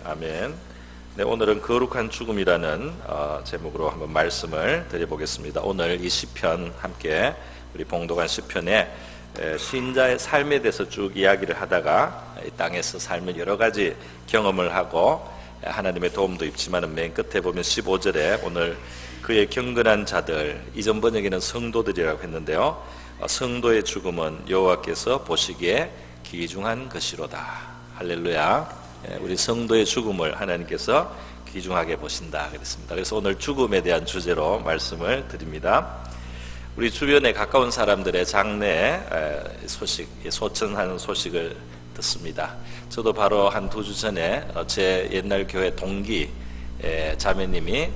아멘. 네, 오늘은 거룩한 죽음이라는 제목으로 한번 말씀을 드려보겠습니다. 오늘 이 시편 함께 우리 봉독한 시편에 신자의 삶에 대해서 쭉 이야기를 하다가 이 땅에서 삶의 여러 가지 경험을 하고 하나님의 도움도 입지만 맨 끝에 보면 15절에 오늘 그의 경건한 자들, 이전 번역에는 성도들이라고 했는데요, 성도의 죽음은 여호와께서 보시기에 귀중한 것이로다. 할렐루야. 우리 성도의 죽음을 하나님께서 귀중하게 보신다 그랬습니다. 그래서 오늘 죽음에 대한 주제로 말씀을 드립니다. 우리 주변에 가까운 사람들의 장례 소식, 소천하는 소식을 듣습니다. 저도 바로 한 2주 전에 제 옛날 교회 동기 자매님이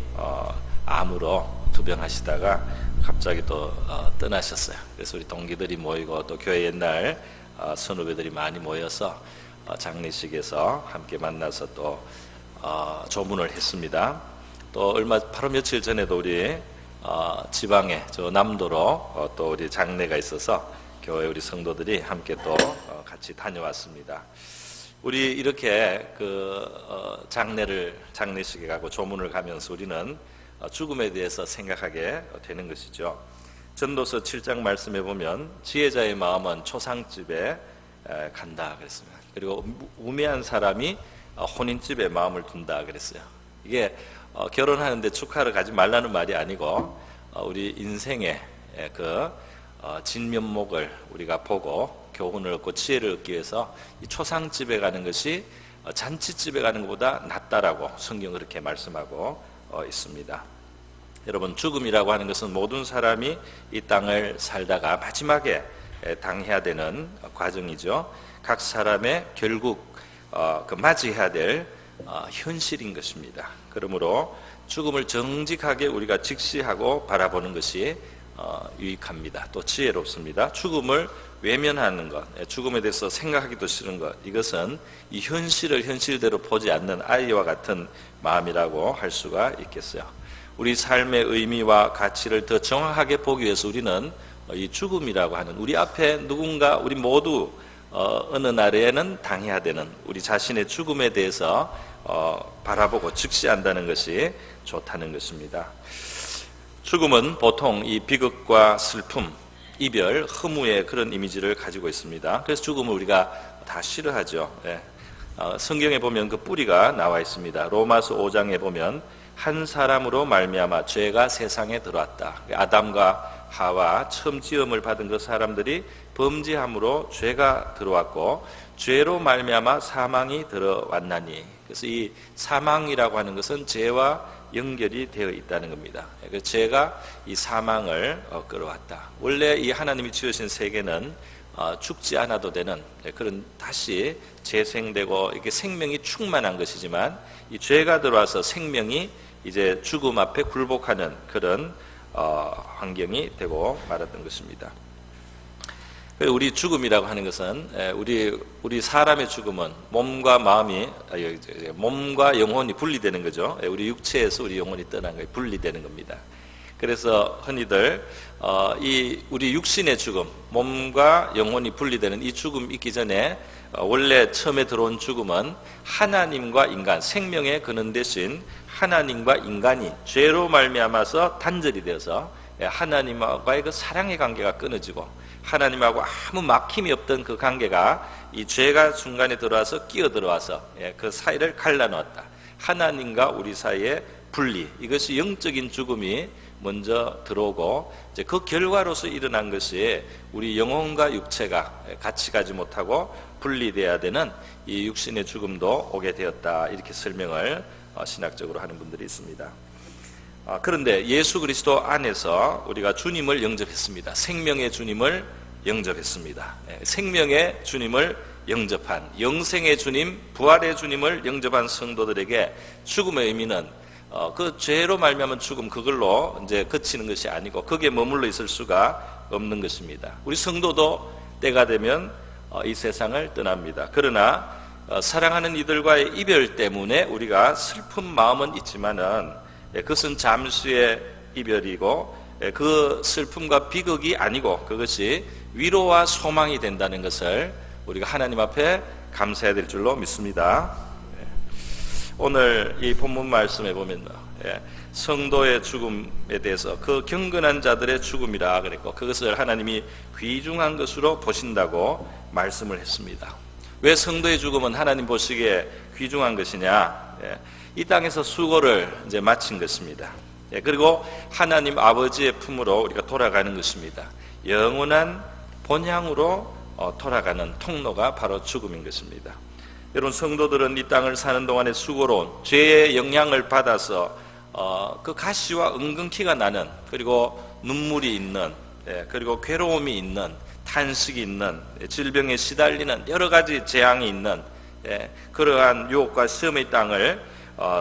암으로 투병하시다가 갑자기 또 떠나셨어요. 그래서 우리 동기들이 모이고 또 교회 옛날 선후배들이 많이 모여서 장례식에서 함께 만나서 또 조문을 했습니다. 또 바로 며칠 전에도 우리 지방에 저 남도로 또 우리 장례가 있어서 교회 우리 성도들이 함께 또 같이 다녀왔습니다. 우리 이렇게 장례식에 가고 조문을 가면서 우리는 죽음에 대해서 생각하게 되는 것이죠. 전도서 7장 말씀해 보면 지혜자의 마음은 초상집에 간다 그랬습니다. 그리고 우매한 사람이 혼인집에 마음을 둔다 그랬어요. 이게 결혼하는데 축하를 가지 말라는 말이 아니고 우리 인생의 진면목을 우리가 보고 교훈을 얻고 지혜를 얻기 위해서 이 초상집에 가는 것이 잔치집에 가는 것보다 낫다라고 성경은 그렇게 말씀하고 있습니다. 여러분, 죽음이라고 하는 것은 모든 사람이 이 땅을 살다가 마지막에 당해야 되는 과정이죠. 각 사람의 결국 맞이해야 될 현실인 것입니다. 그러므로 죽음을 정직하게 우리가 직시하고 바라보는 것이 유익합니다. 또 지혜롭습니다. 죽음을 외면하는 것, 죽음에 대해서 생각하기도 싫은 것, 이것은 이 현실을 현실대로 보지 않는 아이와 같은 마음이라고 할 수가 있겠어요. 우리 삶의 의미와 가치를 더 정확하게 보기 위해서 우리는 이 죽음이라고 하는 우리 앞에 누군가 우리 모두 어느 날에는 당해야 되는 우리 자신의 죽음에 대해서 바라보고 직시한다는 것이 좋다는 것입니다. 죽음은 보통 이 비극과 슬픔, 이별, 허무의 그런 이미지를 가지고 있습니다. 그래서 죽음을 우리가 다 싫어하죠. 성경에 보면 그 뿌리가 나와 있습니다. 로마서 5장에 보면 한 사람으로 말미암아 죄가 세상에 들어왔다. 아담과 하와 처음 지음을 받은 그 사람들이 범죄함으로 죄가 들어왔고 죄로 말미암아 사망이 들어왔나니, 그래서 이 사망이라고 하는 것은 죄와 연결이 되어 있다는 겁니다. 그 죄가 이 사망을 끌어왔다. 원래 이 하나님이 지으신 세계는 죽지 않아도 되는 그런 다시 재생되고 이렇게 생명이 충만한 것이지만 이 죄가 들어와서 생명이 이제 죽음 앞에 굴복하는 그런 환경이 되고 말았던 것입니다. 우리 죽음이라고 하는 것은 우리 사람의 죽음은 몸과 영혼이 분리되는 거죠. 우리 육체에서 우리 영혼이 떠난 거예요. 분리되는 겁니다. 그래서 흔히들 우리 육신의 죽음, 몸과 영혼이 분리되는 이 죽음 있기 전에 원래 처음에 들어온 죽음은 하나님과 인간, 생명의 근원 대신 하나님과 인간이 죄로 말미암아서 단절이 되어서 하나님과의 그 사랑의 관계가 끊어지고 하나님하고 아무 막힘이 없던 그 관계가 이 죄가 중간에 들어와서 끼어들어와서 그 사이를 갈라놓았다. 하나님과 우리 사이의 분리, 이것이 영적인 죽음이 먼저 들어오고 이제 그 결과로서 일어난 것이 우리 영혼과 육체가 같이 가지 못하고 분리돼야 되는 이 육신의 죽음도 오게 되었다. 이렇게 설명을 신학적으로 하는 분들이 있습니다. 그런데 예수 그리스도 안에서 우리가 주님을 영접했습니다. 생명의 주님을 영접했습니다. 생명의 주님을 영접한, 영생의 주님, 부활의 주님을 영접한 성도들에게 죽음의 의미는 그 죄로 말미암은 죽음, 그걸로 이제 그치는 것이 아니고 거기에 머물러 있을 수가 없는 것입니다. 우리 성도도 때가 되면 이 세상을 떠납니다. 그러나 사랑하는 이들과의 이별 때문에 우리가 슬픈 마음은 있지만은 그것은 잠시의 이별이고 그 슬픔과 비극이 아니고 그것이 위로와 소망이 된다는 것을 우리가 하나님 앞에 감사해야 될 줄로 믿습니다. 오늘 이 본문 말씀에 보면 성도의 죽음에 대해서 그 경건한 자들의 죽음이라 그랬고, 그것을 하나님이 귀중한 것으로 보신다고 말씀을 했습니다. 왜 성도의 죽음은 하나님 보시기에 귀중한 것이냐? 이 땅에서 수고를 이제 마친 것입니다. 그리고 하나님 아버지의 품으로 우리가 돌아가는 것입니다. 영원한 본향으로 돌아가는 통로가 바로 죽음인 것입니다. 여러분, 성도들은 이 땅을 사는 동안의 수고로 죄의 영향을 받아서 그 가시와 은근키가 나는, 그리고 눈물이 있는, 그리고 괴로움이 있는, 탄식이 있는, 질병에 시달리는, 여러 가지 재앙이 있는 그러한 유혹과 시험의 땅을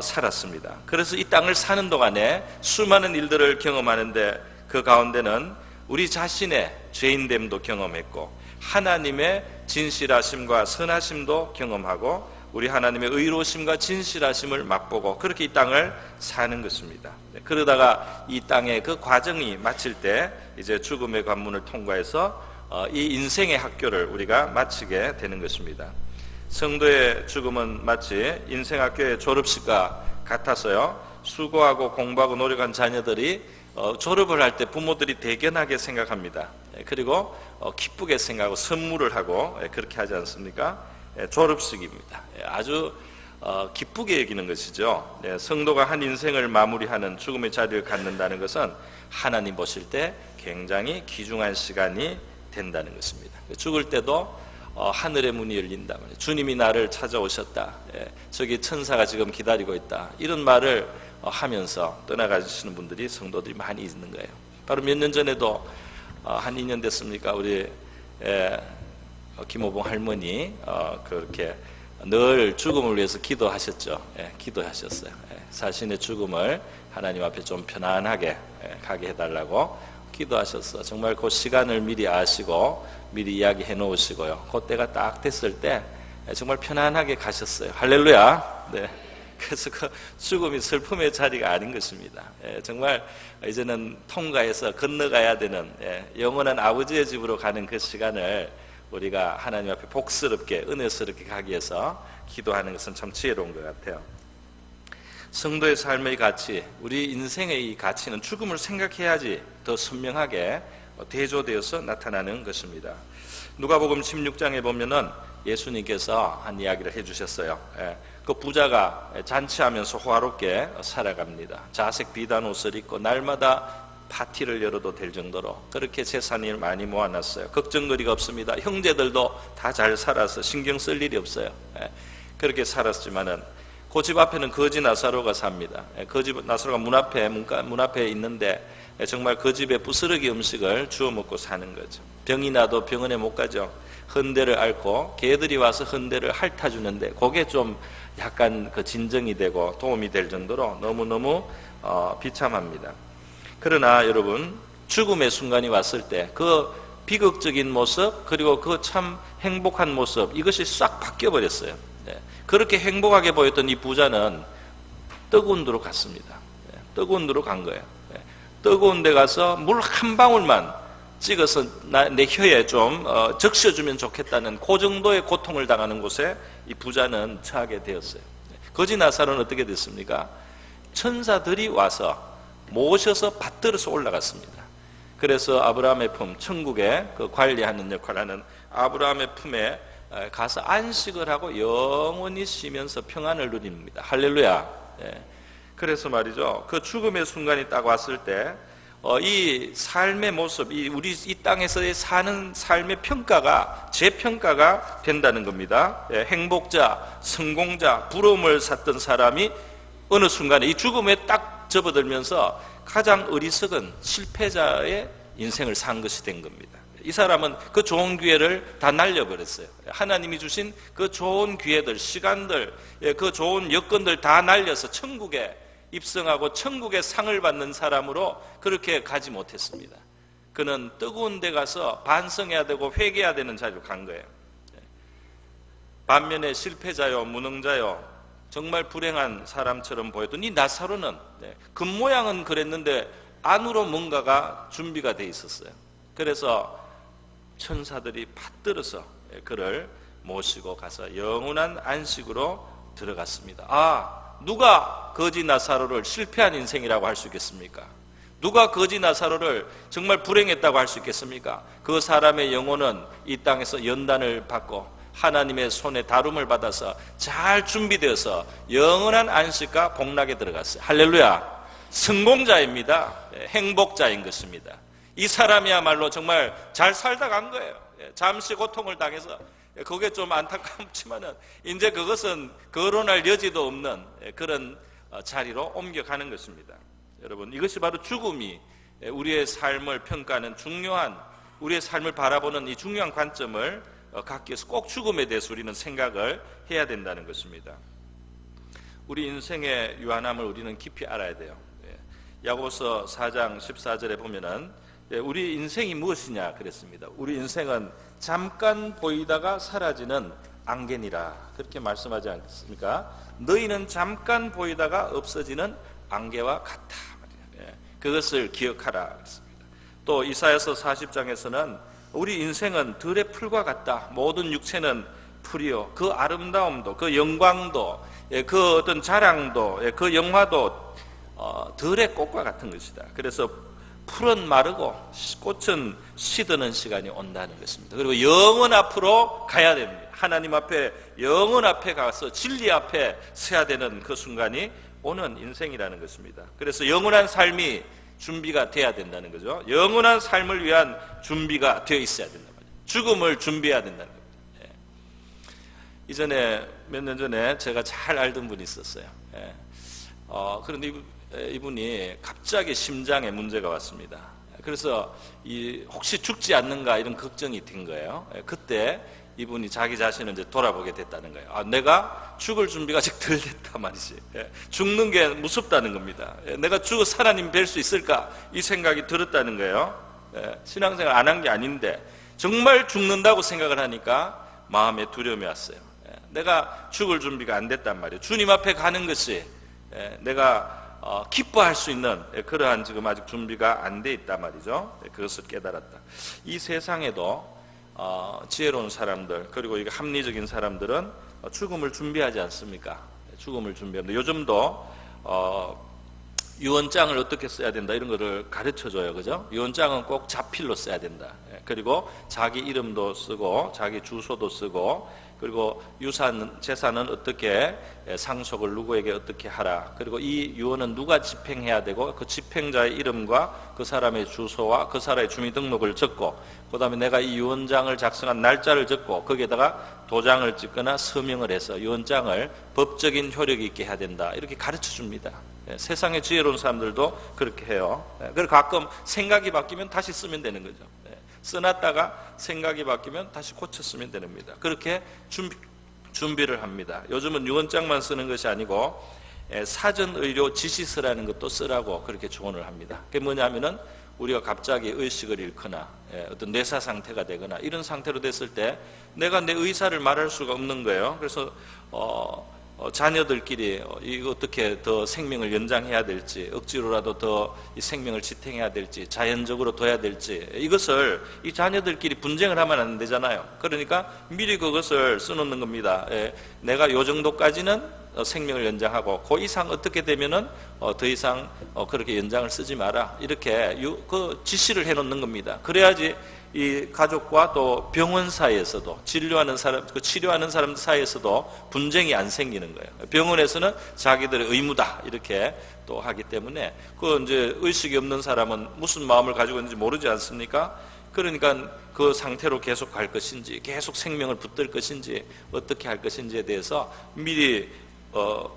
살았습니다. 그래서 이 땅을 사는 동안에 수많은 일들을 경험하는데, 그 가운데는 우리 자신의 죄인됨도 경험했고, 하나님의 진실하심과 선하심도 경험하고, 우리 하나님의 의로우심과 진실하심을 맛보고, 그렇게 이 땅을 사는 것입니다. 그러다가 이 땅의 그 과정이 마칠 때 이제 죽음의 관문을 통과해서 이 인생의 학교를 우리가 마치게 되는 것입니다. 성도의 죽음은 마치 인생학교의 졸업식과 같아서요, 수고하고 공부하고 노력한 자녀들이 졸업을 할 때 부모들이 대견하게 생각합니다. 그리고 기쁘게 생각하고 선물을 하고 그렇게 하지 않습니까? 졸업식입니다. 아주 기쁘게 여기는 것이죠. 성도가 한 인생을 마무리하는 죽음의 자리를 갖는다는 것은 하나님 보실 때 굉장히 귀중한 시간이 된다는 것입니다. 죽을 때도 하늘의 문이 열린다 말이에요. 주님이 나를 찾아오셨다. 저기 천사가 지금 기다리고 있다. 이런 말을 하면서 떠나가시는 분들이, 성도들이 많이 있는 거예요. 바로 몇 년 전에도 한 2년 됐습니까? 우리 김호봉 할머니 그렇게 늘 죽음을 위해서 기도하셨죠. 기도하셨어요. 자신의 죽음을 하나님 앞에 좀 편안하게 가게 해달라고 기도하셨어. 정말 그 시간을 미리 아시고 미리 이야기해 놓으시고요. 그때가 딱 됐을 때 정말 편안하게 가셨어요. 할렐루야. 네. 그래서 그 죽음이 슬픔의 자리가 아닌 것입니다. 정말 이제는 통과해서 건너가야 되는 영원한 아버지의 집으로 가는 그 시간을 우리가 하나님 앞에 복스럽게, 은혜스럽게 가기 위해서 기도하는 것은 참 지혜로운 것 같아요. 성도의 삶의 가치, 우리 인생의 이 가치는 죽음을 생각해야지 더 선명하게 대조되어서 나타나는 것입니다. 누가복음 16장에 보면은 예수님께서 한 이야기를 해주셨어요. 그 부자가 잔치하면서 호화롭게 살아갑니다. 자색 비단 옷을 입고 날마다 파티를 열어도 될 정도로 그렇게 재산을 많이 모아놨어요. 걱정거리가 없습니다. 형제들도 다 잘 살아서 신경 쓸 일이 없어요. 그렇게 살았지만은 그 집 앞에는 거지 나사로가 삽니다. 그 집 나사로가 문 앞에 있는데 정말 그 집에 부스러기 음식을 주워 먹고 사는 거죠. 병이 나도 병원에 못 가죠. 헌대를 앓고 개들이 와서 헌대를 핥아주는데 그게 좀 약간 그 진정이 되고 도움이 될 정도로 너무너무 비참합니다. 그러나 여러분, 죽음의 순간이 왔을 때 그 비극적인 모습, 그리고 그 참 행복한 모습, 이것이 싹 바뀌어버렸어요. 그렇게 행복하게 보였던 이 부자는 뜨거운 데로 갔습니다. 뜨거운 데로 간 거예요. 뜨거운 데 가서 물 한 방울만 찍어서 내 혀에 좀 적셔주면 좋겠다는 그 정도의 고통을 당하는 곳에 이 부자는 처하게 되었어요. 거지 나사로는 어떻게 됐습니까? 천사들이 와서 모셔서 받들어서 올라갔습니다. 그래서 아브라함의 품, 천국에 그 관리하는 역할을 하는 아브라함의 품에 가서 안식을 하고 영원히 쉬면서 평안을 누립니다. 할렐루야. 그래서 말이죠, 그 죽음의 순간이 딱 왔을 때 이 삶의 모습, 우리 이 땅에서의 사는 삶의 평가가 재평가가 된다는 겁니다. 행복자, 성공자, 부러움을 샀던 사람이 어느 순간에 이 죽음에 딱 접어들면서 가장 어리석은 실패자의 인생을 산 것이 된 겁니다. 이 사람은 그 좋은 기회를 다 날려버렸어요. 하나님이 주신 그 좋은 기회들, 시간들, 그 좋은 여건들 다 날려서 천국에 입성하고 천국의 상을 받는 사람으로 그렇게 가지 못했습니다. 그는 뜨거운 데 가서 반성해야 되고 회개해야 되는 자리로 간 거예요. 반면에 실패자요, 무능자요, 정말 불행한 사람처럼 보였던 이 나사로는 겉모양은 그랬는데 안으로 뭔가가 준비가 돼 있었어요. 그래서 천사들이 받들어서 그를 모시고 가서 영원한 안식으로 들어갔습니다. 누가 거지 나사로를 실패한 인생이라고 할 수 있겠습니까? 누가 거지 나사로를 정말 불행했다고 할 수 있겠습니까? 그 사람의 영혼은 이 땅에서 연단을 받고 하나님의 손에 다룸을 받아서 잘 준비되어서 영원한 안식과 복락에 들어갔어요. 할렐루야. 성공자입니다. 행복자인 것입니다. 이 사람이야말로 정말 잘 살다 간 거예요. 잠시 고통을 당해서 그게 좀 안타깝지만은 이제 그것은 거론할 여지도 없는 그런 자리로 옮겨가는 것입니다. 여러분, 이것이 바로 죽음이 우리의 삶을 평가하는 중요한, 우리의 삶을 바라보는 이 중요한 관점을 갖기 위해서 꼭 죽음에 대해서 우리는 생각을 해야 된다는 것입니다. 우리 인생의 유한함을 우리는 깊이 알아야 돼요. 야고보서 4장 14절에 보면은 우리 인생이 무엇이냐 그랬습니다. 우리 인생은 잠깐 보이다가 사라지는 안개니라, 그렇게 말씀하지 않습니까? 너희는 잠깐 보이다가 없어지는 안개와 같다. 그것을 기억하라 그랬습니다. 또 이사야서 40장에서는 우리 인생은 들의 풀과 같다. 모든 육체는 풀이요, 그 아름다움도, 그 영광도, 그 어떤 자랑도, 그 영화도 들의 꽃과 같은 것이다. 그래서 풀은 마르고 꽃은 시드는 시간이 온다는 것입니다. 그리고 영원 앞으로 가야 됩니다. 하나님 앞에, 영원 앞에 가서 진리 앞에 서야 되는 그 순간이 오는 인생이라는 것입니다. 그래서 영원한 삶이 준비가 돼야 된다는 거죠. 영원한 삶을 위한 준비가 되어 있어야 된단 말이에요. 죽음을 준비해야 된다는 겁니다. 이전에 몇 년 전에 제가 잘 알던 분이 있었어요. 그런데 이분이 갑자기 심장에 문제가 왔습니다. 그래서 혹시 죽지 않는가 이런 걱정이 든 거예요. 그때 이분이 자기 자신을 이제 돌아보게 됐다는 거예요. 내가 죽을 준비가 아직 덜 됐단 말이지. 죽는 게 무섭다는 겁니다. 내가 죽어 하나님 뵐 수 있을까? 이 생각이 들었다는 거예요. 신앙생활 안 한 게 아닌데 정말 죽는다고 생각을 하니까 마음에 두려움이 왔어요. 내가 죽을 준비가 안 됐단 말이에요. 주님 앞에 가는 것이 내가 기뻐할 수 있는 그러한 지금 아직 준비가 안 돼 있단 말이죠. 그것을 깨달았다. 이 세상에도 지혜로운 사람들, 그리고 이게 합리적인 사람들은 죽음을 준비하지 않습니까? 죽음을 준비합니다. 요즘도 유언장을 어떻게 써야 된다 이런 거를 가르쳐줘요. 그죠? 유언장은 꼭 자필로 써야 된다. 그리고 자기 이름도 쓰고 자기 주소도 쓰고, 그리고 재산은 어떻게 상속을 누구에게 어떻게 하라, 그리고 이 유언은 누가 집행해야 되고 그 집행자의 이름과 그 사람의 주소와 그 사람의 주민등록을 적고, 그 다음에 내가 이 유언장을 작성한 날짜를 적고 거기에다가 도장을 찍거나 서명을 해서 유언장을 법적인 효력이 있게 해야 된다, 이렇게 가르쳐 줍니다. 세상의 지혜로운 사람들도 그렇게 해요. 그리고 가끔 생각이 바뀌면 다시 쓰면 되는 거죠. 써놨다가 생각이 바뀌면 다시 고쳐 쓰면 됩니다. 그렇게 준비를 합니다. 요즘은 유언장만 쓰는 것이 아니고 사전의료 지시서라는 것도 쓰라고 그렇게 조언을 합니다. 그게 뭐냐면은 우리가 갑자기 의식을 잃거나 어떤 뇌사 상태가 되거나 이런 상태로 됐을 때 내가 내 의사를 말할 수가 없는 거예요. 그래서 자녀들끼리 이거 어떻게 더 생명을 연장해야 될지, 억지로라도 더 이 생명을 지탱해야 될지, 자연적으로 둬야 될지, 이것을 이 자녀들끼리 분쟁을 하면 안 되잖아요. 그러니까 미리 그것을 써놓는 겁니다. 내가 요 정도까지는 생명을 연장하고 그 이상 어떻게 되면은 더 이상 그렇게 연장을 쓰지 마라, 이렇게 그 지시를 해놓는 겁니다. 그래야지 이 가족과 또 병원 사이에서도 치료하는 사람 사이에서도 분쟁이 안 생기는 거예요. 병원에서는 자기들의 의무다 이렇게 또 하기 때문에 그 이제 의식이 없는 사람은 무슨 마음을 가지고 있는지 모르지 않습니까? 그러니까 그 상태로 계속 갈 것인지, 계속 생명을 붙들 것인지, 어떻게 할 것인지에 대해서 미리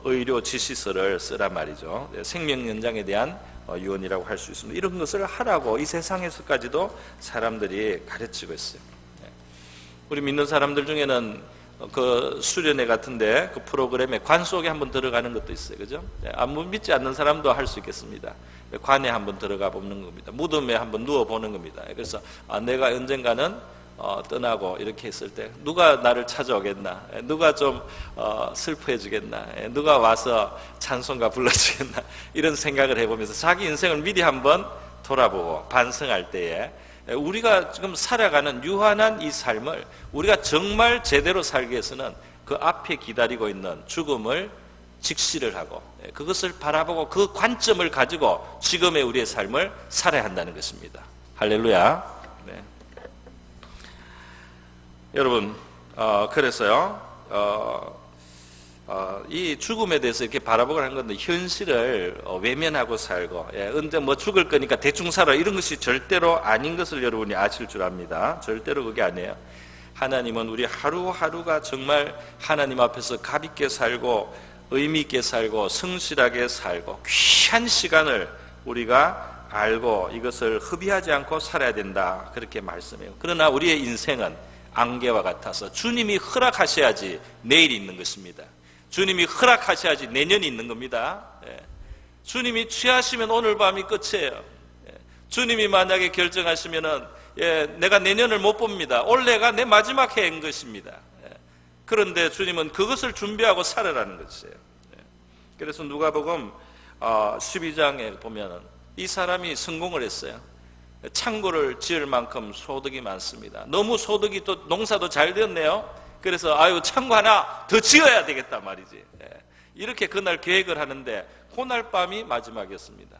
의료 지시서를 쓰란 말이죠. 생명 연장에 대한 유언이라고 할 수 있습니다. 이런 것을 하라고 이 세상에서까지도 사람들이 가르치고 있어요. 우리 믿는 사람들 중에는 그 수련회 같은데 그 프로그램에 관 속에 한번 들어가는 것도 있어요. 그죠? 아무 믿지 않는 사람도 할 수 있겠습니다. 관에 한번 들어가 보는 겁니다. 무덤에 한번 누워 보는 겁니다. 그래서 내가 언젠가는 떠나고 이렇게 했을 때 누가 나를 찾아오겠나, 누가 좀 슬퍼해 주겠나, 누가 와서 찬송가 불러주겠나, 이런 생각을 해보면서 자기 인생을 미리 한번 돌아보고 반성할 때에 우리가 지금 살아가는 유한한 이 삶을 우리가 정말 제대로 살기 위해서는 그 앞에 기다리고 있는 죽음을 직시를 하고 그것을 바라보고 그 관점을 가지고 지금의 우리의 삶을 살아야 한다는 것입니다. 할렐루야. 네. 여러분, 그래서요, 이 죽음에 대해서 이렇게 바라보고 하는 건데 현실을 외면하고 살고, 언제 뭐 죽을 거니까 대충 살아 이런 것이 절대로 아닌 것을 여러분이 아실 줄 압니다. 절대로 그게 아니에요. 하나님은 우리 하루하루가 정말 하나님 앞에서 값 있게 살고 의미 있게 살고 성실하게 살고 귀한 시간을 우리가 알고 이것을 허비하지 않고 살아야 된다, 그렇게 말씀해요. 그러나 우리의 인생은 안개와 같아서 주님이 허락하셔야지 내일이 있는 것입니다. 주님이 허락하셔야지 내년이 있는 겁니다. 주님이 취하시면 오늘 밤이 끝이에요. 주님이 만약에 결정하시면은 내가 내년을 못 봅니다. 올해가 내 마지막 해인 것입니다. 그런데 주님은 그것을 준비하고 살아라는 것이에요. 그래서 누가복음 12장에 보면은 이 사람이 성공을 했어요. 창고를 지을 만큼 소득이 많습니다. 너무 소득이 또 농사도 잘 되었네요. 그래서 창고 하나 더 지어야 되겠다 말이지. 이렇게 그날 계획을 하는데 그날 밤이 마지막이었습니다.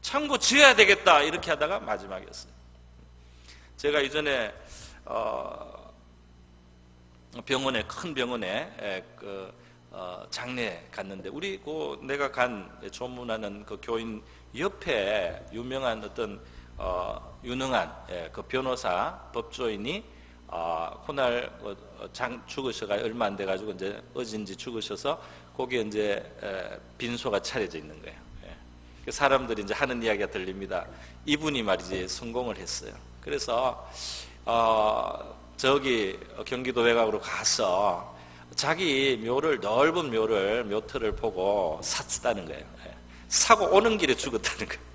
창고 지어야 되겠다 이렇게 하다가 마지막이었어요. 제가 이전에 병원에, 큰 병원에 장례 갔는데 우리 내가 간 조문하는 그 교인 옆에 유명한 어떤 유능한 그 변호사 법조인이 그날 죽으셔가 얼마 안 돼가지고 이제 어진지 죽으셔서 거기에 이제 빈소가 차려져 있는 거예요. 사람들이 이제 하는 이야기가 들립니다. 이분이 말이지 성공을 했어요. 그래서 저기 경기도 외곽으로 가서 자기 묘를, 넓은 묘를, 묘터를 보고 샀다는 거예요. 사고 오는 길에 죽었다는 거예요.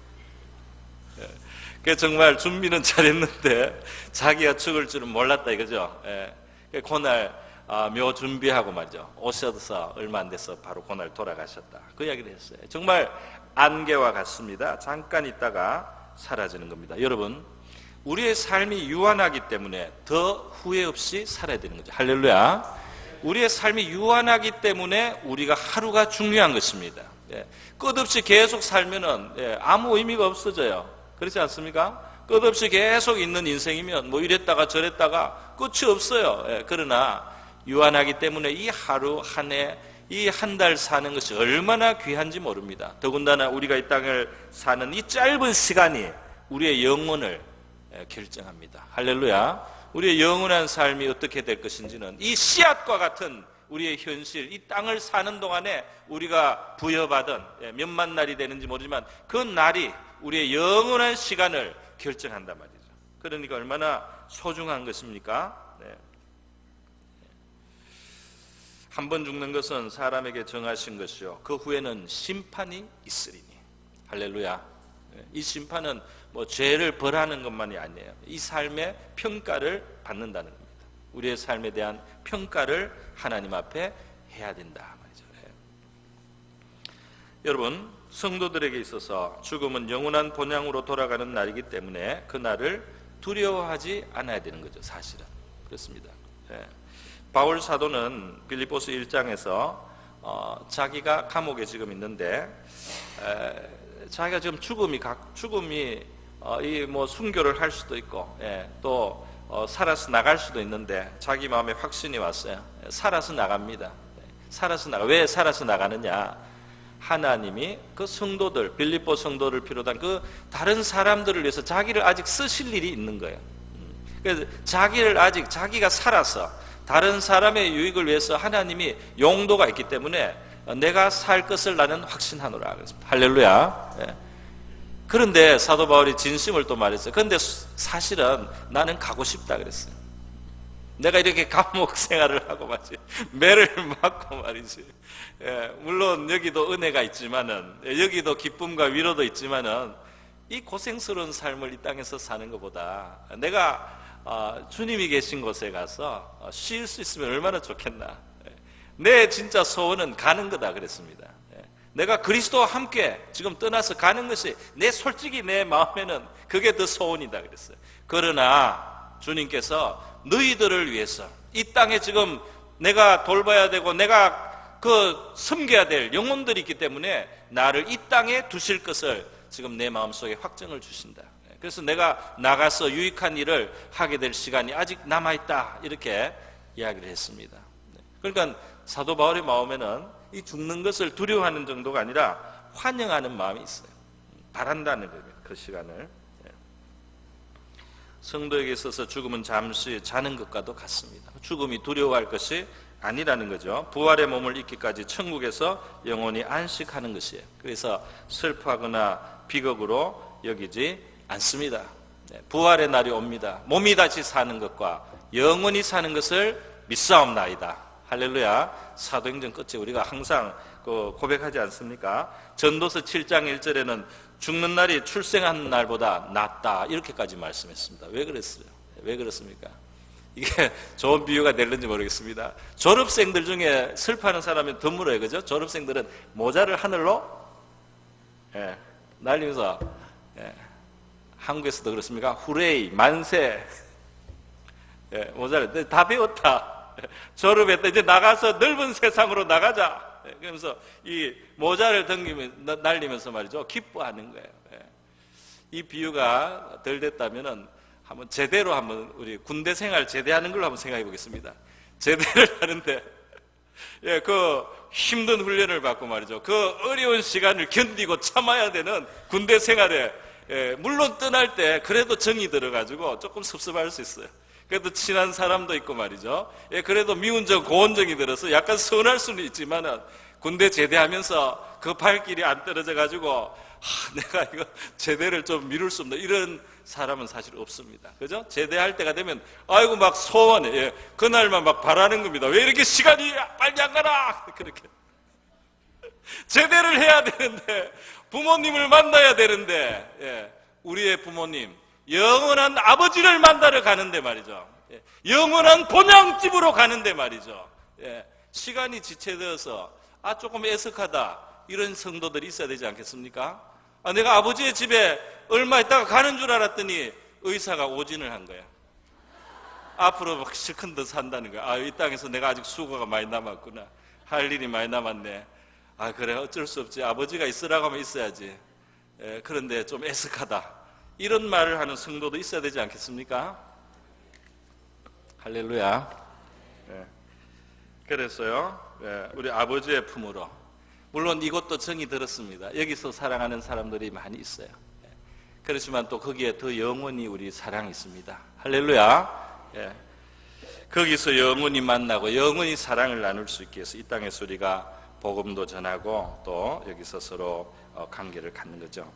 그래서 정말 준비는 잘했는데 자기가 죽을 줄은 몰랐다 이거죠. 그날 묘 준비하고 말이죠. 오셔서 얼마 안 돼서 바로 그날 돌아가셨다. 그 이야기를 했어요. 정말 안개와 같습니다. 잠깐 있다가 사라지는 겁니다. 여러분, 우리의 삶이 유한하기 때문에 더 후회 없이 살아야 되는 거죠. 할렐루야. 우리의 삶이 유한하기 때문에 우리가 하루가 중요한 것입니다. 끝없이 계속 살면은 아무 의미가 없어져요. 그렇지 않습니까? 끝없이 계속 있는 인생이면 뭐 이랬다가 저랬다가 끝이 없어요. 그러나 유한하기 때문에 이 하루 한 해, 이 한 달 사는 것이 얼마나 귀한지 모릅니다. 더군다나 우리가 이 땅을 사는 이 짧은 시간이 우리의 영혼을 결정합니다. 할렐루야. 우리의 영원한 삶이 어떻게 될 것인지는 이 씨앗과 같은 우리의 현실, 이 땅을 사는 동안에 우리가 부여받은 몇만 날이 되는지 모르지만 그 날이 우리의 영원한 시간을 결정한단 말이죠. 그러니까 얼마나 소중한 것입니까? 한 번 죽는 것은 사람에게 정하신 것이요 그 후에는 심판이 있으리니. 할렐루야. 이 심판은 뭐 죄를 벌하는 것만이 아니에요. 이 삶의 평가를 받는다는 겁니다. 우리의 삶에 대한 평가를 하나님 앞에 해야 된다 말이죠. 여러분, 성도들에게 있어서 죽음은 영원한 본향으로 돌아가는 날이기 때문에 그 날을 두려워하지 않아야 되는 거죠. 사실은 그렇습니다. 바울 사도는 빌립보서 1장에서 자기가 감옥에 지금 있는데 자기가 지금 죽음이 이 뭐 순교를 할 수도 있고 또 살아서 나갈 수도 있는데 자기 마음에 확신이 왔어요. 살아서 나갑니다. 살아서 나가. 왜 살아서 나가느냐? 하나님이 그 성도들, 빌립보 성도를 비롯한 그 다른 사람들을 위해서 자기를 아직 쓰실 일이 있는 거예요. 그래서 자기가 살아서 다른 사람의 유익을 위해서 하나님이 용도가 있기 때문에 내가 살 것을 나는 확신하노라. 할렐루야. 그런데 사도 바울이 진심을 또 말했어요. 그런데 사실은 나는 가고 싶다 그랬어요. 내가 이렇게 감옥 생활을 하고 말이지, 매를 맞고 말이지. 물론 여기도 은혜가 있지만은, 여기도 기쁨과 위로도 있지만은, 이 고생스러운 삶을 이 땅에서 사는 것보다 내가 주님이 계신 곳에 가서 쉴 수 있으면 얼마나 좋겠나. 내 진짜 소원은 가는 거다 그랬습니다. 내가 그리스도와 함께 지금 떠나서 가는 것이 솔직히 내 마음에는 그게 더 소원이다 그랬어요. 그러나 주님께서 너희들을 위해서 이 땅에 지금 내가 돌봐야 되고 내가 그 섬겨야 될 영혼들이 있기 때문에 나를 이 땅에 두실 것을 지금 내 마음속에 확정을 주신다. 그래서 내가 나가서 유익한 일을 하게 될 시간이 아직 남아있다, 이렇게 이야기를 했습니다. 그러니까 사도 바울의 마음에는 이 죽는 것을 두려워하는 정도가 아니라 환영하는 마음이 있어요. 바란다는 거예요, 그 시간을. 성도에게 있어서 죽음은 잠시 자는 것과도 같습니다. 죽음이 두려워할 것이 아니라는 거죠. 부활의 몸을 입기까지 천국에서 영원히 안식하는 것이에요. 그래서 슬퍼하거나 비극으로 여기지 않습니다. 부활의 날이 옵니다. 몸이 다시 사는 것과 영원히 사는 것을 믿사옵나이다. 할렐루야. 사도행전 끝에 우리가 항상 고백하지 않습니까? 전도서 7장 1절에는 죽는 날이 출생하는 날보다 낫다, 이렇게까지 말씀했습니다. 왜 그랬어요? 왜 그렇습니까? 이게 좋은 비유가 될는지 모르겠습니다. 졸업생들 중에 슬퍼하는 사람이 드물어요. 그죠? 졸업생들은 모자를 하늘로 날리면서, 한국에서도 그렇습니까? 후레이, 만세. 모자를 다 배웠다. 졸업했다. 이제 나가서 넓은 세상으로 나가자. 그러면서 이 모자를 날리면서 말이죠, 기뻐하는 거예요. 이 비유가 덜 됐다면은 한번 제대로 한번 우리 군대 생활 제대하는 걸로 한번 생각해 보겠습니다. 제대를 하는데 그 힘든 훈련을 받고 말이죠, 그 어려운 시간을 견디고 참아야 되는 군대 생활에 물론 떠날 때 그래도 정이 들어가지고 조금 섭섭할 수 있어요. 그래도 친한 사람도 있고 말이죠. 그래도 미운 정, 고운 정이 들어서 약간 서운할 수는 있지만은 군대 제대하면서 그 발길이 안 떨어져 가지고 내가 이거 제대를 좀 미룰 수 없나, 이런 사람은 사실 없습니다. 그죠? 제대할 때가 되면 아이고 막 소원해. 그날만 막 바라는 겁니다. 왜 이렇게 시간이 빨리 안 가나? 그렇게 제대를 해야 되는데, 부모님을 만나야 되는데, 우리의 부모님 영원한 아버지를 만나러 가는데 말이죠. 영원한 본향집으로 가는데 말이죠. 시간이 지체되어서 조금 애석하다, 이런 성도들이 있어야 되지 않겠습니까? 내가 아버지의 집에 얼마 있다가 가는 줄 알았더니 의사가 오진을 한 거야. 앞으로 막 실컷 더 산다는 거야. 이 땅에서 내가 아직 수고가 많이 남았구나, 할 일이 많이 남았네. 그래, 어쩔 수 없지, 아버지가 있으라고 하면 있어야지. 그런데 좀 애석하다, 이런 말을 하는 성도도 있어야 되지 않겠습니까? 할렐루야. 그래서요, 우리 아버지의 품으로, 물론 이것도 정이 들었습니다. 여기서 사랑하는 사람들이 많이 있어요. 그렇지만 또 거기에 더 영원히 우리 사랑이 있습니다. 할렐루야. 거기서 영원히 만나고 영원히 사랑을 나눌 수 있게 해서 이 땅에서 우리가 복음도 전하고 또 여기서 서로 관계를 갖는 거죠.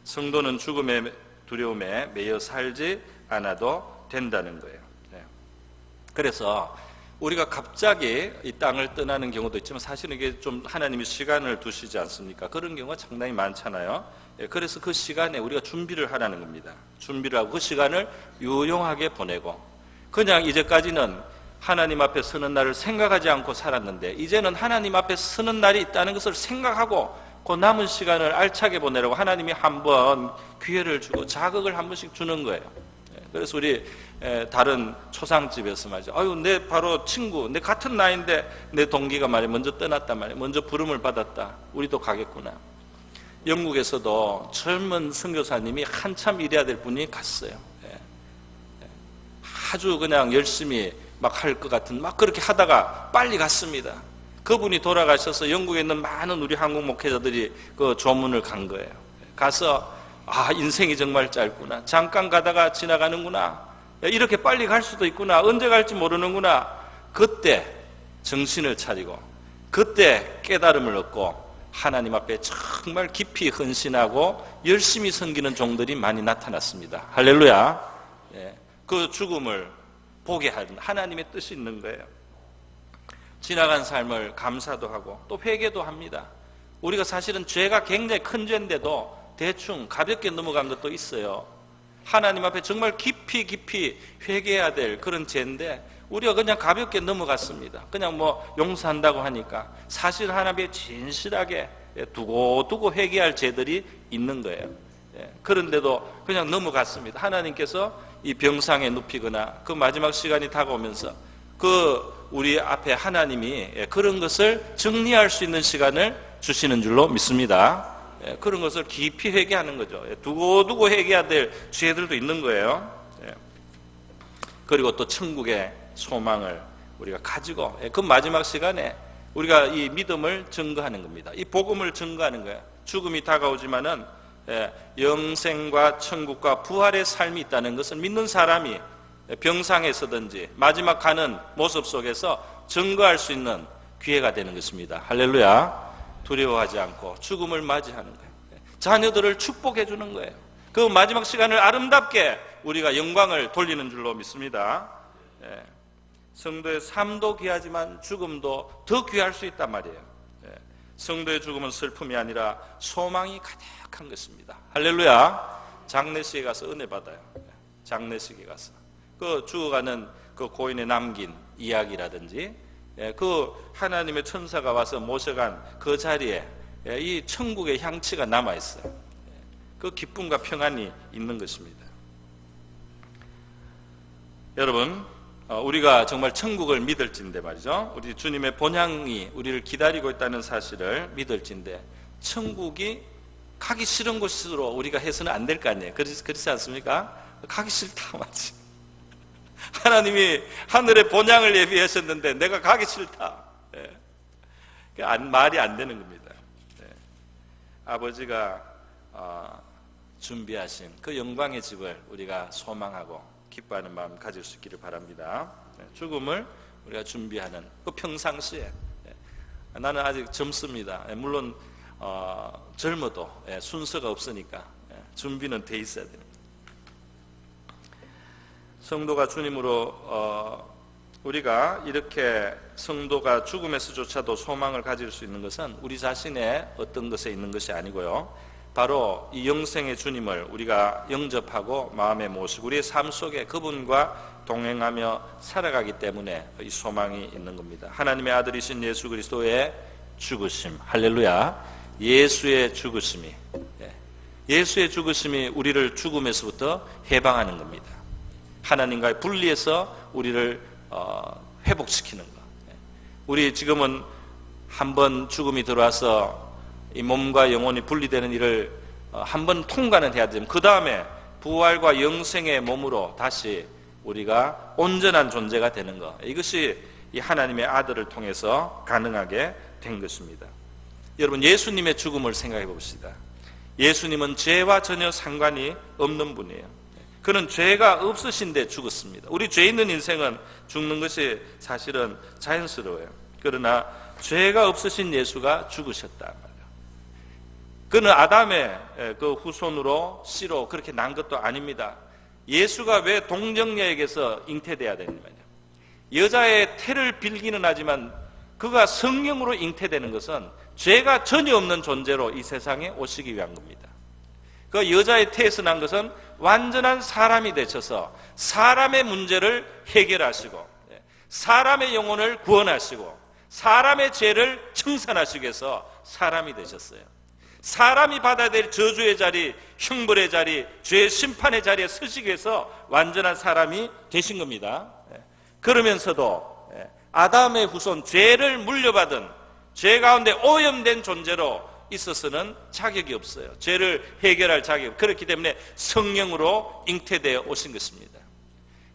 성도는 죽음의 두려움에 매여 살지 않아도 된다는 거예요. 그래서 우리가 갑자기 이 땅을 떠나는 경우도 있지만 사실은 이게 좀 하나님이 시간을 두시지 않습니까? 그런 경우가 상당히 많잖아요. 그래서 그 시간에 우리가 준비를 하라는 겁니다. 준비를 하고 그 시간을 유용하게 보내고, 그냥 이제까지는 하나님 앞에 서는 날을 생각하지 않고 살았는데 이제는 하나님 앞에 서는 날이 있다는 것을 생각하고 그 남은 시간을 알차게 보내라고 하나님이 한번 기회를 주고 자극을 한 번씩 주는 거예요. 그래서 우리 다른 초상집에서 말이죠, 내 바로 친구, 내 같은 나이인데 내 동기가 말이야 먼저 떠났단 말이야, 먼저 부름을 받았다, 우리도 가겠구나. 영국에서도 젊은 선교사님이 한참 일해야 될 분이 갔어요. 아주 그냥 열심히 막 할 것 같은, 막 그렇게 하다가 빨리 갔습니다. 그분이 돌아가셔서 영국에 있는 많은 우리 한국 목회자들이 그 조문을 간 거예요. 가서 인생이 정말 짧구나, 잠깐 가다가 지나가는구나, 이렇게 빨리 갈 수도 있구나, 언제 갈지 모르는구나. 그때 정신을 차리고 그때 깨달음을 얻고 하나님 앞에 정말 깊이 헌신하고 열심히 섬기는 종들이 많이 나타났습니다. 할렐루야. 그 죽음을 보게 하는 하나님의 뜻이 있는 거예요. 지나간 삶을 감사도 하고 또 회개도 합니다. 우리가 사실은 죄가 굉장히 큰 죄인데도 대충 가볍게 넘어간 것도 있어요. 하나님 앞에 정말 깊이 회개해야 될 그런 죄인데 우리가 그냥 가볍게 넘어갔습니다. 그냥 용서한다고 하니까 사실 하나님께 진실하게 두고 회개할 죄들이 있는 거예요. 그런데도 그냥 넘어갔습니다. 하나님께서 이 병상에 눕히거나 그 마지막 시간이 다가오면서 그 우리 앞에 하나님이 그런 것을 정리할 수 있는 시간을 주시는 줄로 믿습니다. 그런 것을 깊이 회개하는 거죠. 두고두고 회개해야 될 죄들도 있는 거예요. 그리고 또 천국의 소망을 우리가 가지고 그 마지막 시간에 우리가 이 믿음을 증거하는 겁니다. 이 복음을 증거하는 거예요. 죽음이 다가오지만은 영생과 천국과 부활의 삶이 있다는 것을 믿는 사람이 병상에서든지 마지막 가는 모습 속에서 증거할 수 있는 기회가 되는 것입니다. 할렐루야. 두려워하지 않고 죽음을 맞이하는 거예요. 자녀들을 축복해 주는 거예요. 그 마지막 시간을 아름답게 우리가 영광을 돌리는 줄로 믿습니다. 성도의 삶도 귀하지만 죽음도 더 귀할 수 있단 말이에요. 성도의 죽음은 슬픔이 아니라 소망이 가득한 것입니다. 할렐루야. 장례식에 가서 은혜 받아요. 장례식에 가서 그 죽어가는 그 고인의 남긴 이야기라든지 그 하나님의 천사가 와서 모셔간 그 자리에 이 천국의 향취가 남아있어요. 그 기쁨과 평안이 있는 것입니다. 여러분, 우리가 정말 천국을 믿을진데 말이죠. 우리 주님의 본향이 우리를 기다리고 있다는 사실을 믿을진데 천국이 가기 싫은 곳으로 우리가 해서는 안 될 거 아니에요. 그렇지 않습니까? 가기 싫다 맞지. 하나님이 하늘의 본향을 예비하셨는데 내가 가기 싫다. 말이 안 되는 겁니다. 아버지가 준비하신 그 영광의 집을 우리가 소망하고 기뻐하는 마음 가질 수 있기를 바랍니다. 죽음을 우리가 준비하는 그 평상시에 나는 아직 젊습니다. 물론 젊어도 순서가 없으니까 준비는 돼 있어야 됩니다. 성도가 주님으로 우리가 이렇게 성도가 죽음에서조차도 소망을 가질 수 있는 것은 우리 자신의 어떤 것에 있는 것이 아니고요, 바로 이 영생의 주님을 우리가 영접하고 마음에 모시고 우리의 삶 속에 그분과 동행하며 살아가기 때문에 이 소망이 있는 겁니다. 하나님의 아들이신 예수 그리스도의 죽으심, 할렐루야. 예수의 죽으심이 우리를 죽음에서부터 해방하는 겁니다. 하나님과의 분리해서 우리를 회복시키는 것. 우리 지금은 한번 죽음이 들어와서 이 몸과 영혼이 분리되는 일을 한번 통과는 해야 되지만 그 다음에 부활과 영생의 몸으로 다시 우리가 온전한 존재가 되는 것, 이것이 이 하나님의 아들을 통해서 가능하게 된 것입니다. 여러분, 예수님의 죽음을 생각해 봅시다. 예수님은 죄와 전혀 상관이 없는 분이에요. 그는 죄가 없으신데 죽었습니다. 우리 죄 있는 인생은 죽는 것이 사실은 자연스러워요. 그러나 죄가 없으신 예수가 죽으셨단 말이에요. 그는 아담의 그 후손으로 씨로 그렇게 난 것도 아닙니다. 예수가 왜 동정녀에게서 잉태돼야 되느냐? 여자의 태를 빌기는 하지만 그가 성령으로 잉태되는 것은 죄가 전혀 없는 존재로 이 세상에 오시기 위한 겁니다. 그 여자의 태에서 난 것은 완전한 사람이 되셔서 사람의 문제를 해결하시고 사람의 영혼을 구원하시고 사람의 죄를 청산하시기 위해서 사람이 되셨어요. 사람이 받아야 될 저주의 자리, 형벌의 자리, 죄의 심판의 자리에 서시기 위해서 완전한 사람이 되신 겁니다. 그러면서도 아담의 후손, 죄를 물려받은 죄 가운데 오염된 존재로 있어서는 자격이 없어요. 죄를 해결할 자격. 그렇기 때문에 성령으로 잉태되어 오신 것입니다.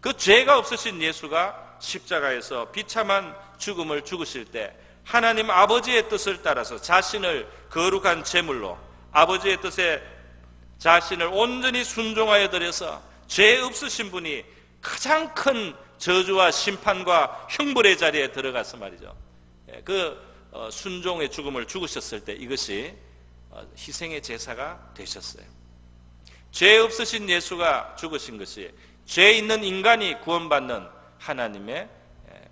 그 죄가 없으신 예수가 십자가에서 비참한 죽음을 죽으실 때 하나님 아버지의 뜻을 따라서 자신을 거룩한 제물로 아버지의 뜻에 자신을 온전히 순종하여 드려서 죄 없으신 분이 가장 큰 저주와 심판과 형벌의 자리에 들어가서 말이죠, 그 순종의 죽음을 죽으셨을 때 이것이 희생의 제사가 되셨어요. 죄 없으신 예수가 죽으신 것이 죄 있는 인간이 구원받는 하나님의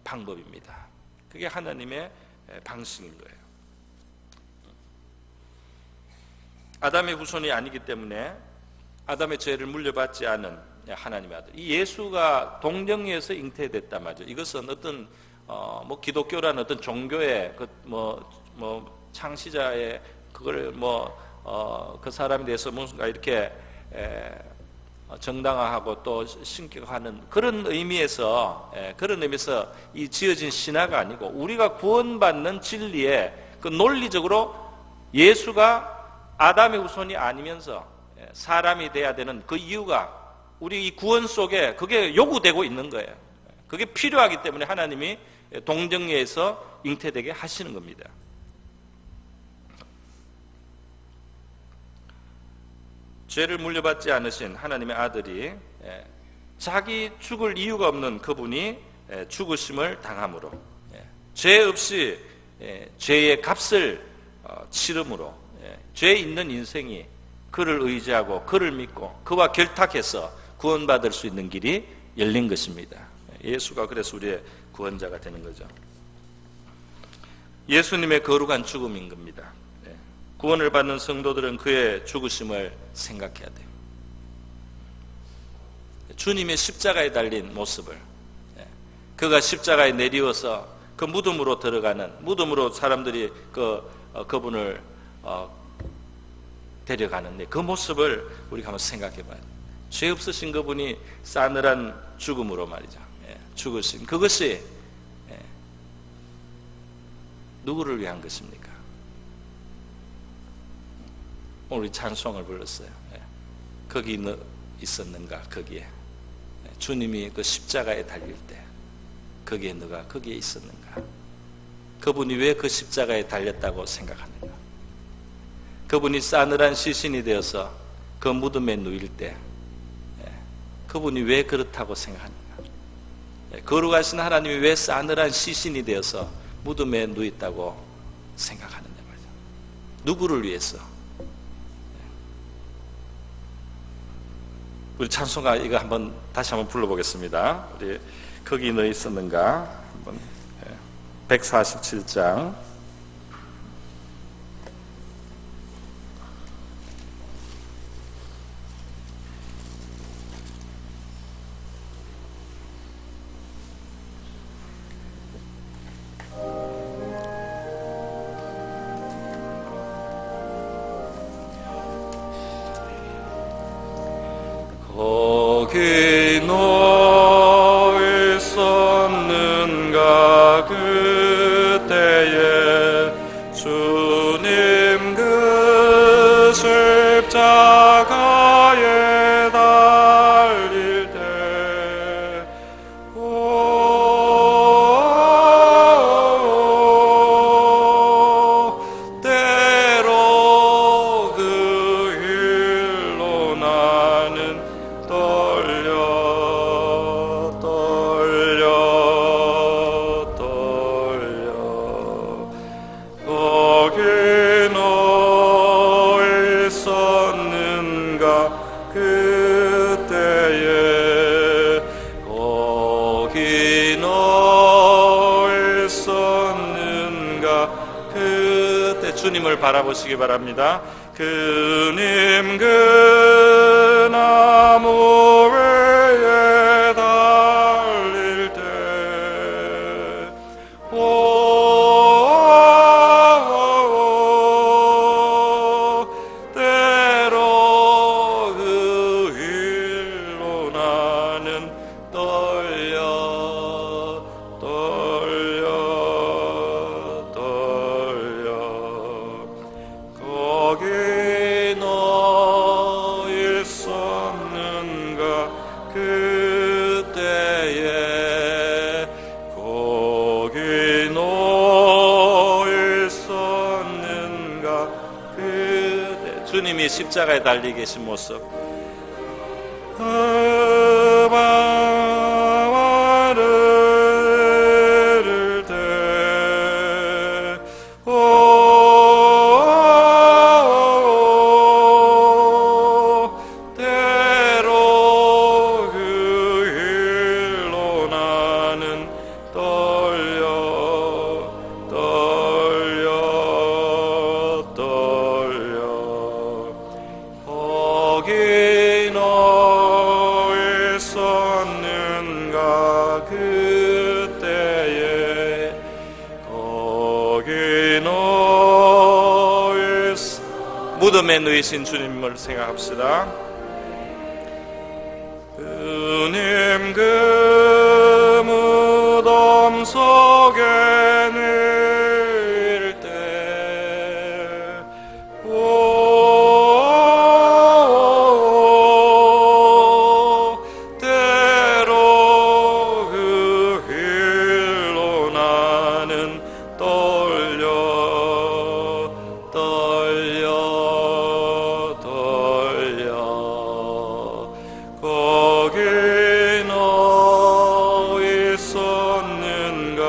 방법입니다. 그게 하나님의 방식인 거예요. 아담의 후손이 아니기 때문에 아담의 죄를 물려받지 않은 하나님의 아들, 이 예수가 동정녀에서 잉태됐단 말이죠. 이것은 어떤 뭐 기독교라는 어떤 종교의 창시자의 그걸 그 사람에 대해서 뭔가 이렇게 정당화하고 또 신격화하는 그런 의미에서 이 지어진 신화가 아니고 우리가 구원받는 진리에 그 논리적으로 예수가 아담의 후손이 아니면서 사람이 돼야 되는 그 이유가 우리 이 구원 속에 그게 요구되고 있는 거예요. 그게 필요하기 때문에 하나님이 동정녀에서 잉태되게 하시는 겁니다. 죄를 물려받지 않으신 하나님의 아들이 자기 죽을 이유가 없는 그분이 죽으심을 당함으로 죄 없이 죄의 값을 치름으로 죄 있는 인생이 그를 의지하고 그를 믿고 그와 결탁해서 구원받을 수 있는 길이 열린 것입니다. 예수가 그래서 우리의 구원자가 되는 거죠. 예수님의 거룩한 죽음인 겁니다. 구원을 받는 성도들은 그의 죽으심을 생각해야 돼요. 주님의 십자가에 달린 모습을, 그가 십자가에 내리워서 그 무덤으로 들어가는, 무덤으로 사람들이 그분을 데려가는데 그 모습을 우리가 한번 생각해 봐야 돼요. 죄 없으신 그분이 싸늘한 죽음으로 말이죠. 죽으신 그것이 누구를 위한 것입니까? 오늘 우리 찬송을 불렀어요. 거기 있었는가? 거기에 주님이 그 십자가에 달릴 때 거기에 너가 거기에 있었는가? 그분이 왜 그 십자가에 달렸다고 생각하는가? 그분이 싸늘한 시신이 되어서 그 무덤에 누일 때 그분이 왜 그렇다고 생각하는가? 거룩하신 하나님이 왜 싸늘한 시신이 되어서 무덤에 누있다고 생각하느냐 말이죠. 누구를 위해서? 우리 찬송가 이거 다시 한번 불러보겠습니다. 우리 거기 너 있었는가? 한번 147장. 거기 너 있었는가 그때에 주님 그 십자가에 달릴 때 때로 그 일로 나는 거기 너 있었는가 그때에 거기 너 있었는가 그때 주님을 바라보시기 바랍니다. 그님 그 나무 위에 달릴 때 때로 그 일로 나는 거기 너 있었는가 그때에 거기 너 있었는가 그때 주님이 십자가에 달려 계신 모습, 때로 그 일로 나는 거기 너 있었는가 그때에 거기 너 무덤에 누이신 주님을 생각합시다. 그 무덤 속에 늘 때 때로 그 길로 나는 떨려 거기 너 있었는가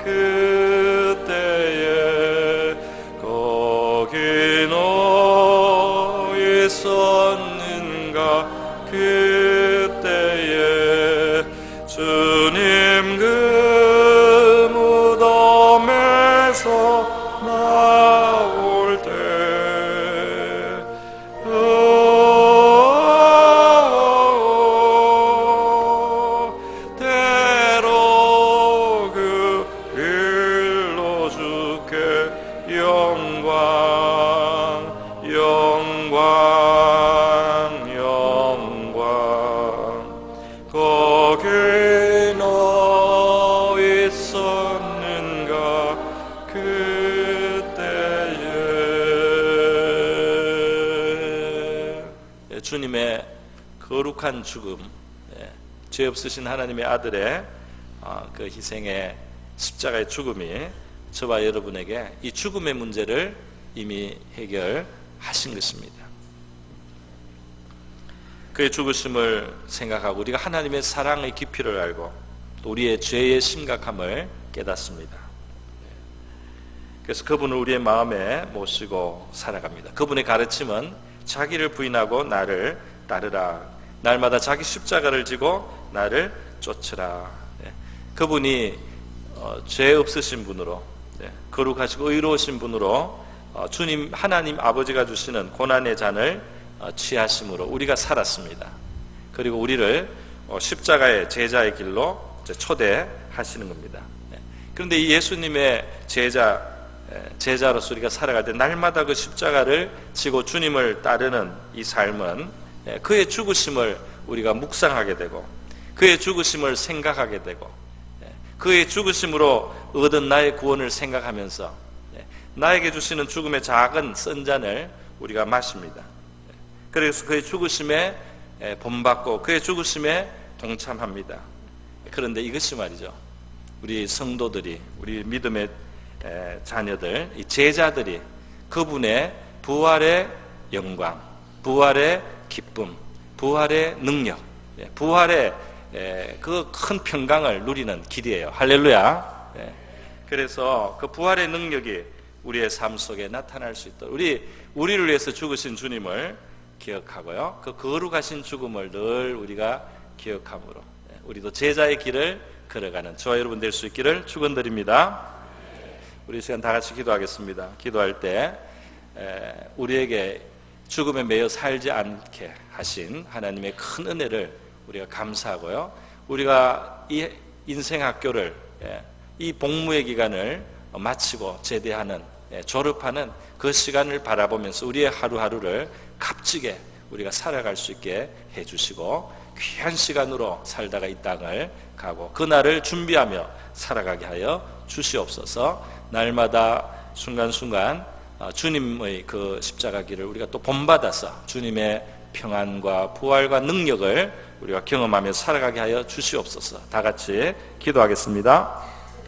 그때에 거기 너 있었는가 그때에 주님 그 무덤에서 나올 때 때로 그 일로 주께 영광 거기 너 있었는가 그때에 주님의 거룩한 죽음, 죄 없으신 하나님의 아들의 그 희생의 십자가의 죽음이 저와 여러분에게 이 죽음의 문제를 이미 해결하신 것입니다. 그의 죽으심을 생각하고 우리가 하나님의 사랑의 깊이를 알고 또 우리의 죄의 심각함을 깨닫습니다. 그래서 그분을 우리의 마음에 모시고 살아갑니다. 그분의 가르침은 자기를 부인하고 나를 따르라, 날마다 자기 십자가를 지고 나를 쫓으라. 그분이 죄 없으신 분으로, 거룩하시고 의로우신 분으로 주님 하나님 아버지가 주시는 고난의 잔을 취하심으로 우리가 살았습니다. 그리고 우리를 십자가의 제자의 길로 초대하시는 겁니다. 그런데 이 예수님의 제자로서 우리가 살아갈 때 날마다 그 십자가를 지고 주님을 따르는 이 삶은 그의 죽으심을 우리가 묵상하게 되고 그의 죽으심을 생각하게 되고 그의 죽으심으로 얻은 나의 구원을 생각하면서 나에게 주시는 죽음의 작은 선잔을 우리가 마십니다. 그래서 그의 죽으심에 본받고 그의 죽으심에 동참합니다. 그런데 이것이 말이죠, 우리 성도들이, 우리 믿음의 자녀들, 이 제자들이 그분의 부활의 영광, 부활의 기쁨, 부활의 능력, 부활의 그 큰 평강을 누리는 길이에요. 할렐루야. 그래서 그 부활의 능력이 우리의 삶 속에 나타날 수 있도록 우리를 위해서 죽으신 주님을 기억하고요, 그 거룩하신 죽음을 늘 우리가 기억함으로 우리도 제자의 길을 걸어가는 저와 여러분 될 수 있기를 축원드립니다. 우리 시간 다 같이 기도하겠습니다. 기도할 때 우리에게 죽음에 매여 살지 않게 하신 하나님의 큰 은혜를 우리가 감사하고요, 우리가 이 인생 학교를, 이 복무의 기간을 마치고 제대하는, 졸업하는 그 시간을 바라보면서 우리의 하루하루를 값지게 우리가 살아갈 수 있게 해주시고 귀한 시간으로 살다가 이 땅을 가고 그날을 준비하며 살아가게 하여 주시옵소서. 날마다 순간순간 주님의 그 십자가 길을 우리가 또 본받아서 주님의 평안과 부활과 능력을 우리가 경험하며 살아가게 하여 주시옵소서. 다 같이 기도하겠습니다.